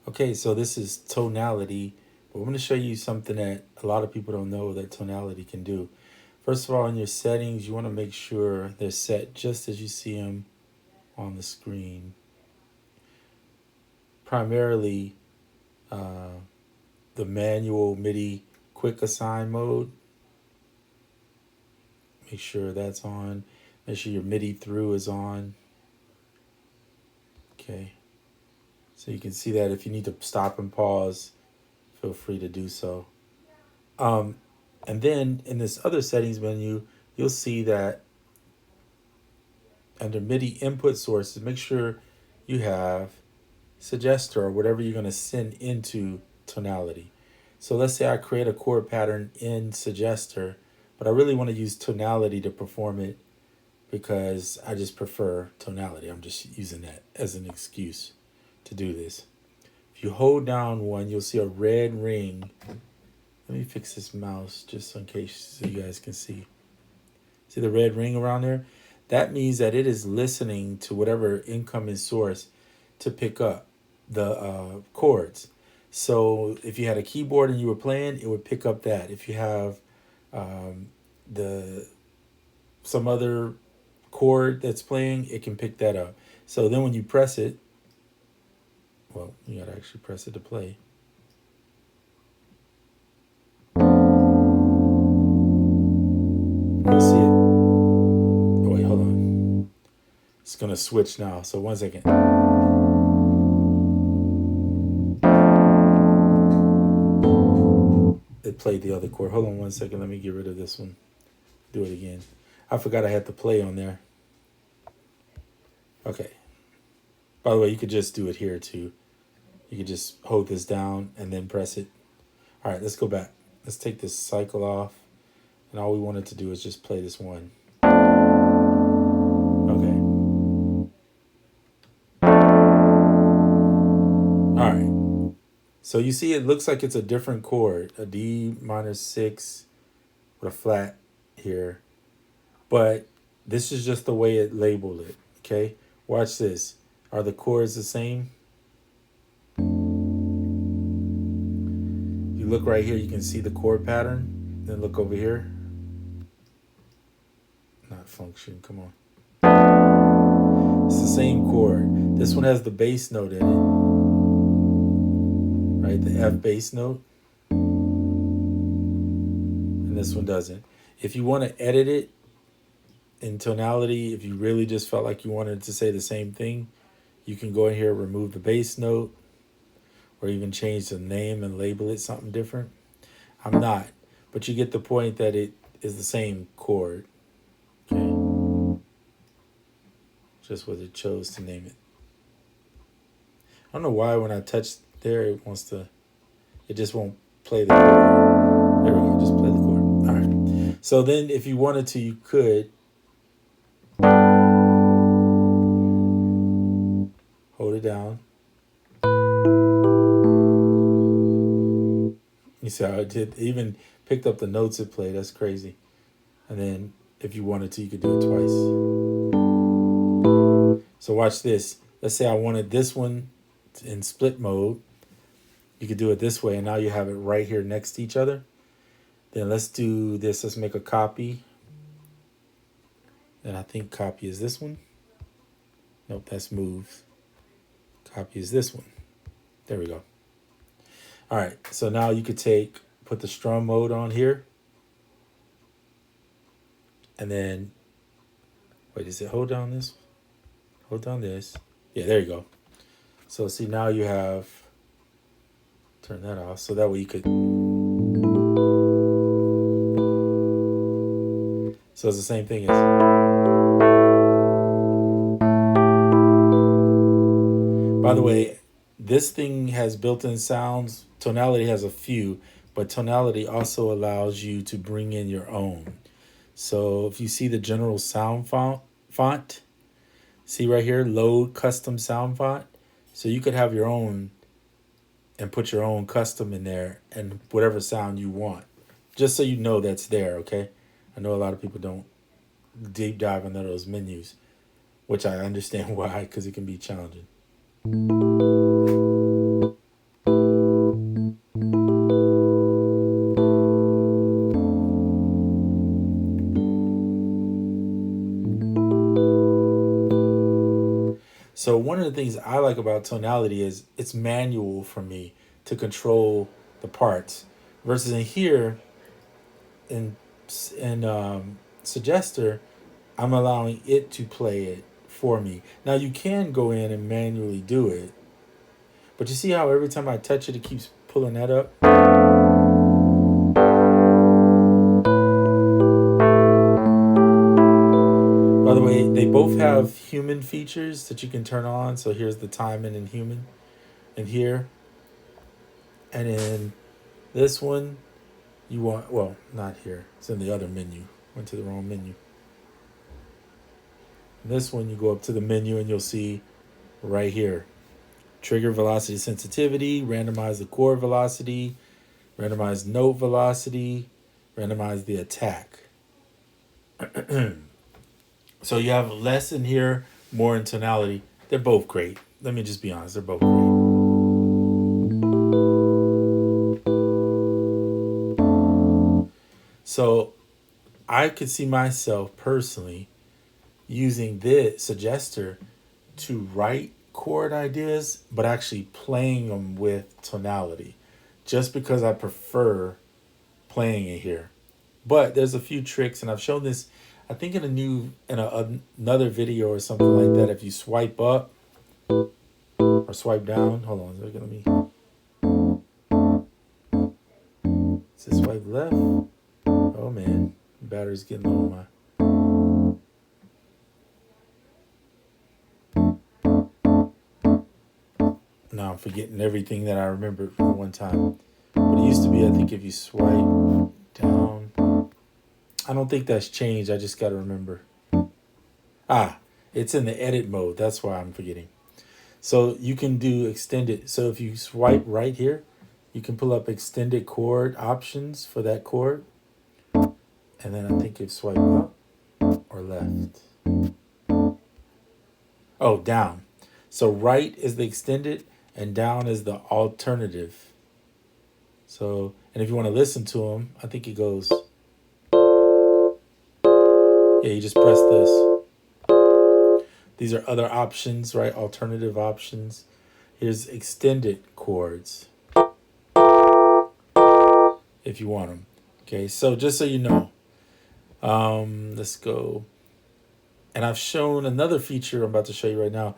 Okay, so this is tonality, but I'm going to show you something that a lot of people don't know that tonality can do. First of all, in your settings, you want to make sure they're set just as you see them on the screen. Primarily, uh, the manual MIDI quick assign mode. Make sure that's on. Make sure your MIDI through is on. Okay. So you can see that if you need to stop and pause, feel free to do so. Um, and then in this other settings menu, you'll see that under MIDI input sources, make sure you have Suggester or whatever you're going to send into tonality. So let's say I create a chord pattern in Suggester, but I really want to use tonality to perform it because I just prefer tonality. I'm just using that as an excuse to do this. If you hold down one, you'll see a red ring. Let me fix this mouse just in case so you guys can see. See the red ring around there? That means that it is listening to whatever incoming source to pick up the chords. So if you had a keyboard and you were playing, it would pick up that. If you have the some other chord that's playing, it can pick that up. So then when you press it, well, you gotta actually press it to play. You'll see it. Oh wait, hold on. It's gonna switch now. So 1 second. It played the other chord. Hold on 1 second. Let me get rid of this one. Do it again. I forgot I had to play on there. Okay. By the way, you could just do it here too. You could just hold this down and then press it. All right, let's go back. Let's take this cycle off. And all we wanted to do is just play this one. Okay. All right. So you see it looks like it's a different chord, a D minor 6 with a flat here. But this is just the way it labeled it, okay? Watch this. Are the chords the same? You look right here, you can see the chord pattern. Then look over here. Not function, come on. It's the same chord. This one has the bass note in it, right? The F bass note. And this one doesn't. If you want to edit it in tonality, if you really just felt like you wanted to say the same thing, you can go in here, remove the bass note, or even change the name and label it something different. I'm not, but you get the point that it is the same chord. Okay, just what it chose to name it. I don't know why when I touch there, it just won't play the chord. There we go, just play the chord. All right. So then if you wanted to, you could hold it down. You see how it did, even picked up the notes it played. That's crazy. And then if you wanted to, you could do it twice. So watch this. Let's say I wanted this one in split mode. You could do it this way, and now you have it right here next to each other. Then let's do this. Let's make a copy. And I think copy is this one. Nope, that's move. Copy is this one. There we go. All right, so now you could put the strum mode on here. And then, wait, is it hold down this? Hold down this. Yeah, there you go. So see, now you have, turn that off. So that way you could, so it's the same thing as, by the way, this thing has built-in sounds. Tonality has a few, but Tonality also allows you to bring in your own. So if you see the general sound font, see right here, load custom sound font. So you could have your own and put your own custom in there and whatever sound you want. Just so you know that's there, okay? I know a lot of people don't deep dive into those menus, which I understand why, because it can be challenging. So one of the things I like about tonality is it's manual for me to control the parts, versus in here in Suggester, I'm allowing it to play it for me. Now you can go in and manually do it, but you see how every time I touch it, it keeps pulling that up. By the way, they both have human features that you can turn on. So here's the timing and human, and here, and in this one, you want, well, not here. It's in the other menu. Went to the wrong menu. In this one, you go up to the menu and you'll see right here, trigger velocity sensitivity, randomize the chord velocity, randomize note velocity, randomize the attack. So you have less in here, more in tonality. They're both great. Let me just be honest, they're both great. So I could see myself personally using this suggester to write chord ideas, but actually playing them with tonality, just because I prefer playing it here. But there's a few tricks, and I've shown this, I think, another video or something like that. If you swipe up or swipe down, hold on, is it gonna be? Is it swipe left? Oh man, battery's getting low on my. Now I'm forgetting everything that I remembered from one time. But it used to be, I think, if you swipe down. I don't think that's changed. I just got to remember. It's in the edit mode. That's why I'm forgetting. So you can do extended. So if you swipe right here, you can pull up extended chord options for that chord. And then I think you swipe up or left. Oh, down. So right is the extended and down is the alternative. So, and if you want to listen to them, I think it goes. Yeah, you just press this. These are other options, right? Alternative options. Here's extended chords if you want them. Okay, so just so you know, let's go. And I've shown another feature I'm about to show you right now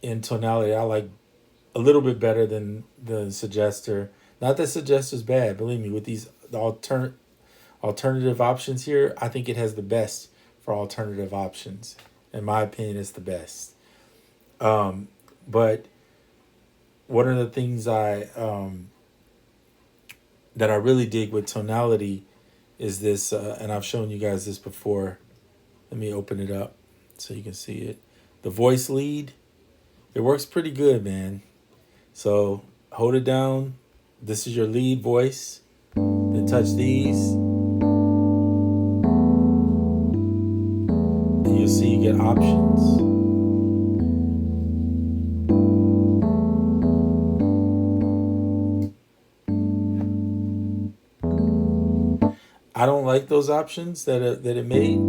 in tonality. I like a little bit better than the Suggester. Not that Suggester's bad, believe me. With these alternative options here, I think it has the best for alternative options. In my opinion, it's the best. But one of the things that I really dig with tonality is this, and I've shown you guys this before. Let me open it up so you can see it. The voice lead, it works pretty good, man. So hold it down. This is your lead voice. Then touch these. And you'll see you get options. I don't like those options that it made,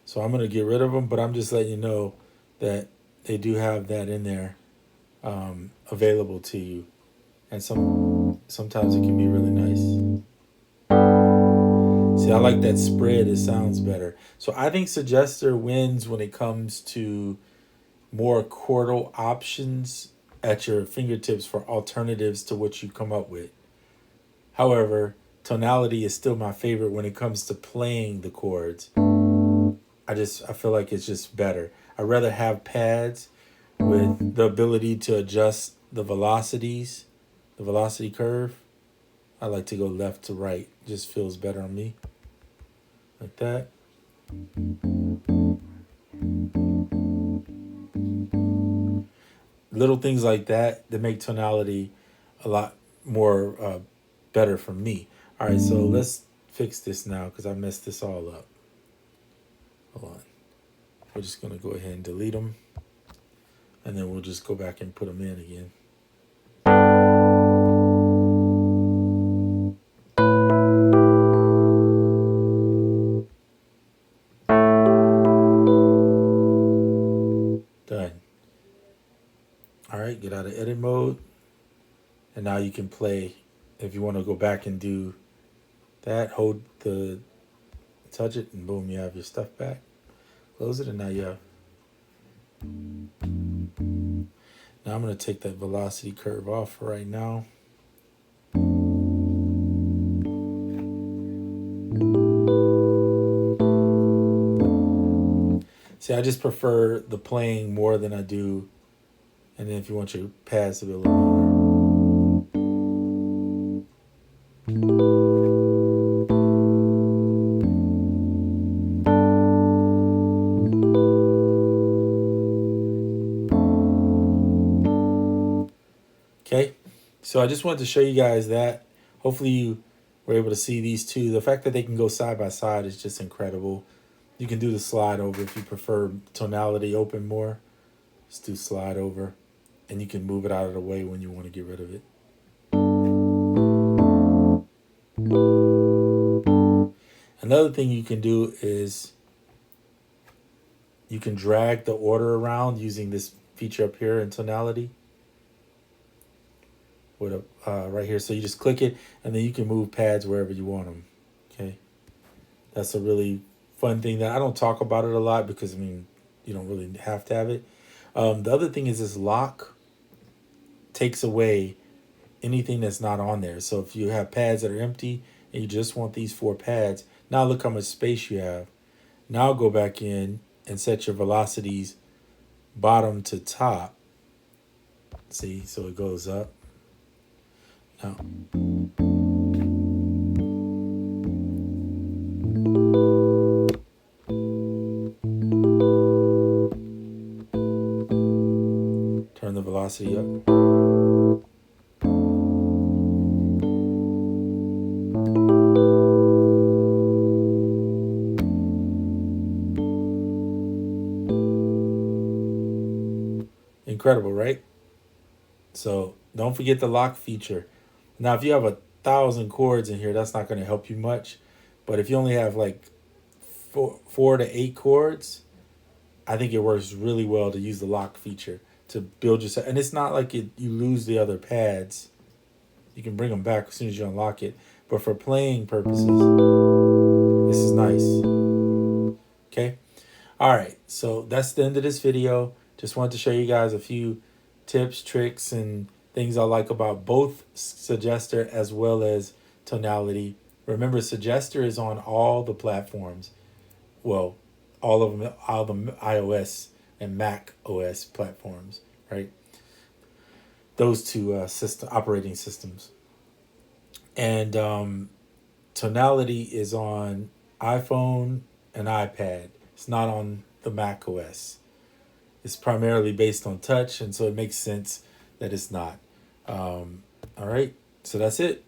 so I'm gonna get rid of them. But I'm just letting you know that they do have that in there, available to you, and sometimes it can be really nice. See, I like that spread. It sounds better. So I think Suggester wins when it comes to more chordal options at your fingertips for alternatives to what you come up with. However, tonality is still my favorite when it comes to playing the chords. I feel like it's just better. I'd rather have pads with the ability to adjust the velocities, the velocity curve. I like to go left to right. It just feels better on me. Like that. Little things like that make tonality a lot more better for me. All right, so let's fix this now because I messed this all up. Hold on. We're just going to go ahead and delete them. And then we'll just go back and put them in again. Done. All right, get out of edit mode. And now you can play. If you want to go back and do that, touch it, and boom, you have your stuff back. Close it, and now you have. Now I'm going to take that velocity curve off for right now. See, I just prefer the playing more than I do. And then if you want your pads to be a little longer. Okay, so I just wanted to show you guys that. Hopefully you were able to see these two. The fact that they can go side by side is just incredible. You can do the slide over if you prefer tonality open more. Just do slide over, and you can move it out of the way when you want to get rid of it. Another thing you can do is you can drag the order around using this feature up here in tonality. With right here, so you just click it, and then you can move pads wherever you want them. Okay, that's a really fun thing that I don't talk about it a lot because I mean you don't really have to have it. The other thing is this lock takes away anything that's not on there. So if you have pads that are empty and you just want these 4 pads, now look how much space you have. Now go back in and set your velocities bottom to top. See, so it goes up. Now, turn the velocity up. Incredible, right? So don't forget the lock feature. Now, if you have 1,000 chords in here, that's not going to help you much. But if you only have like 4 to 8 chords, I think it works really well to use the lock feature to build yourself. And it's not like you lose the other pads. You can bring them back as soon as you unlock it. But for playing purposes, this is nice. Okay. All right. So that's the end of this video. Just wanted to show you guys a few tips, tricks, and things I like about both Suggester as well as Tonality. Remember, Suggester is on all the platforms. Well, all of them, all the iOS and Mac OS platforms, right? Those two operating systems. And Tonality is on iPhone and iPad. It's not on the Mac OS. It's primarily based on touch, and so it makes sense that it's not. All right, so that's it.